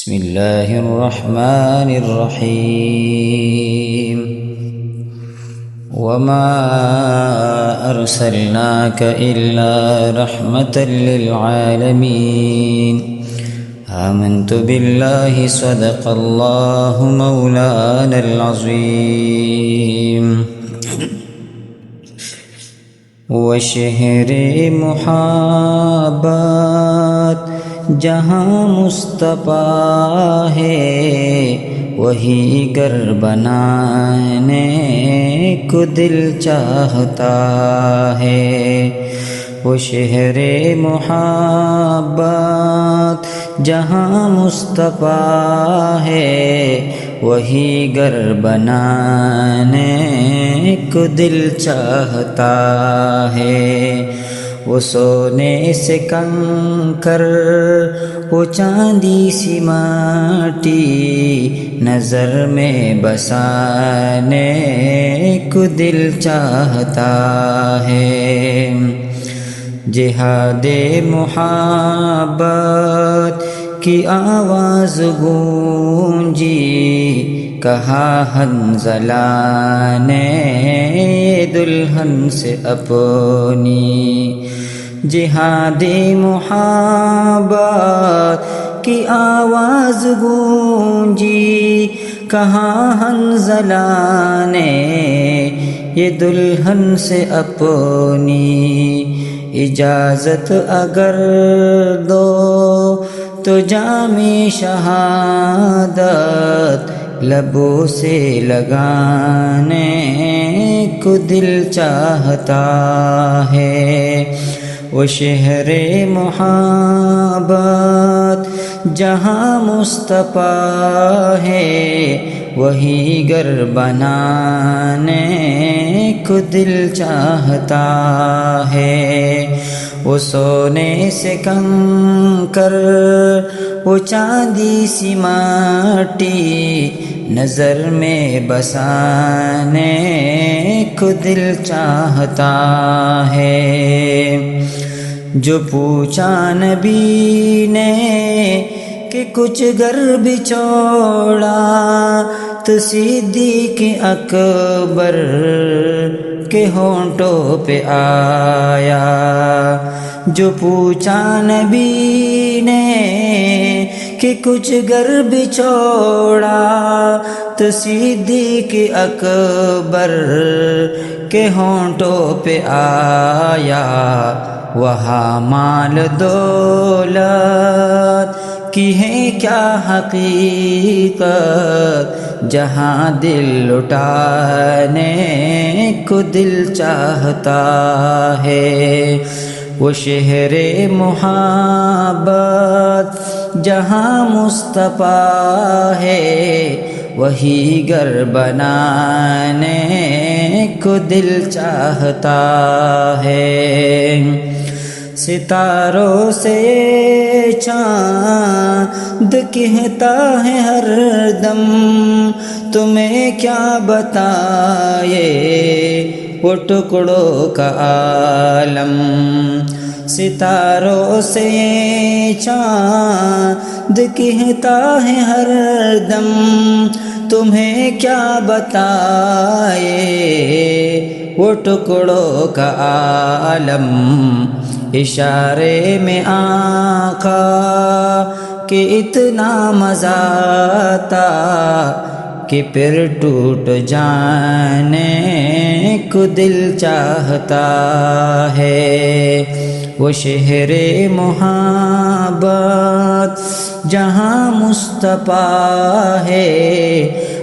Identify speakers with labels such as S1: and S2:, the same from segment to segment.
S1: بسم الله الرحمن الرحيم وما أرسلناك إلا رحمة للعالمين آمنت بالله صدق الله مولانا العظيم وشہر محبت جہاں مصطفیٰ ہے وہی گھر بنانے کو دل چاہتا ہے۔ وہ شہر محبت جہاں مصطفیٰ ہے وہی گھر بنانے کو دل چاہتا ہے۔ وہ سونے سے کنکر وہ چاندی سی مٹی نظر میں بسانے کو دل چاہتا ہے۔ جہاد محبت کی آواز گونجی کہا حنظلہ نے دلہن سے اپنی۔ جہاد محبت کی آواز گونجی کہا حنظلہ نے یہ دلہن سے اپنی۔ اجازت اگر دو تو جام شہادت لبوں سے لگانے کو دل چاہتا ہے۔ وہ شہر محبت جہاں مصطفیٰ ہے وہی گھر بنانے کو دل چاہتا ہے۔ وہ سونے سے کنکر وہ چاندی سی مٹی نظر میں بسانے کو دل چاہتا ہے۔ جو پوچھا نبی نے کہ کچھ گھر بچھوڑا تو صدیق اکبر کے ہونٹوں پہ آیا۔ جو پوچھا نبی نے کہ کچھ گھر بچھوڑا تو صدیق اکبر کے ہونٹوں پہ آیا۔ وہاں مال دولت کی ہے کیا حقیقت جہاں دل لٹانے کو دل چاہتا ہے۔ وہ شہر محبت جہاں مصطفیٰ ہے وہی گھر بنانے کو دل چاہتا ہے۔ ستاروں سے چاند کہتا ہے ہر دم تمہیں کیا بتائے وہ ٹکڑوں کا عالم۔ ستاروں سے چاند کہتا ہے ہر دم تمہیں کیا بتائے وہ ٹکڑوں کا عالم۔ اشارے میں آقا کہ اتنا مزہ آتا کہ پھر ٹوٹ جانے کو دل چاہتا ہے۔ وہ شہر محبت جہاں مصطفیٰ ہے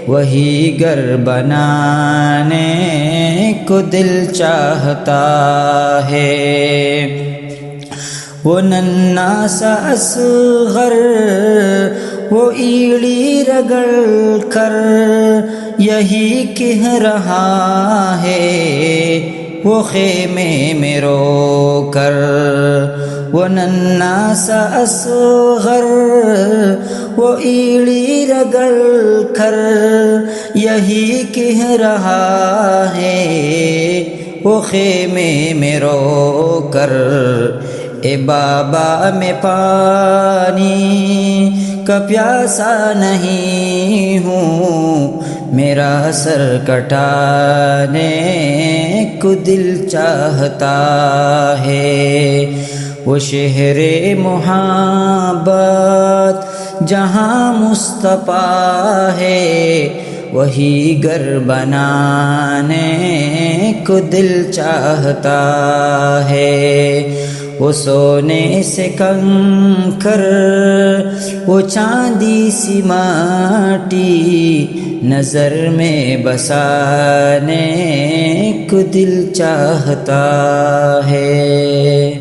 S1: وہی گھر بنانے کو دل چاہتا ہے۔ وہ ننھا سا اصغر وہ ایڑی رگڑ کر یہی کہہ رہا ہے وہ خیمے میں رو کر۔ وہ ننھا سا اصغر وہ ایڑی رگڑ کر یہی کہہ رہا ہے وہ خیمے میں رو کر۔ اے بابا میں پانی کا پیاسا نہیں ہوں، میرا سر کٹانے کو دل چاہتا ہے۔ وہ شہر محبت جہاں مصطفیٰ ہے، وہی گھر بنانے کو دل چاہتا ہے۔ وہ سونے سے کنکر، وہ چاندی سی ماٹی، نظر میں بسانے کو دل چاہتا ہے۔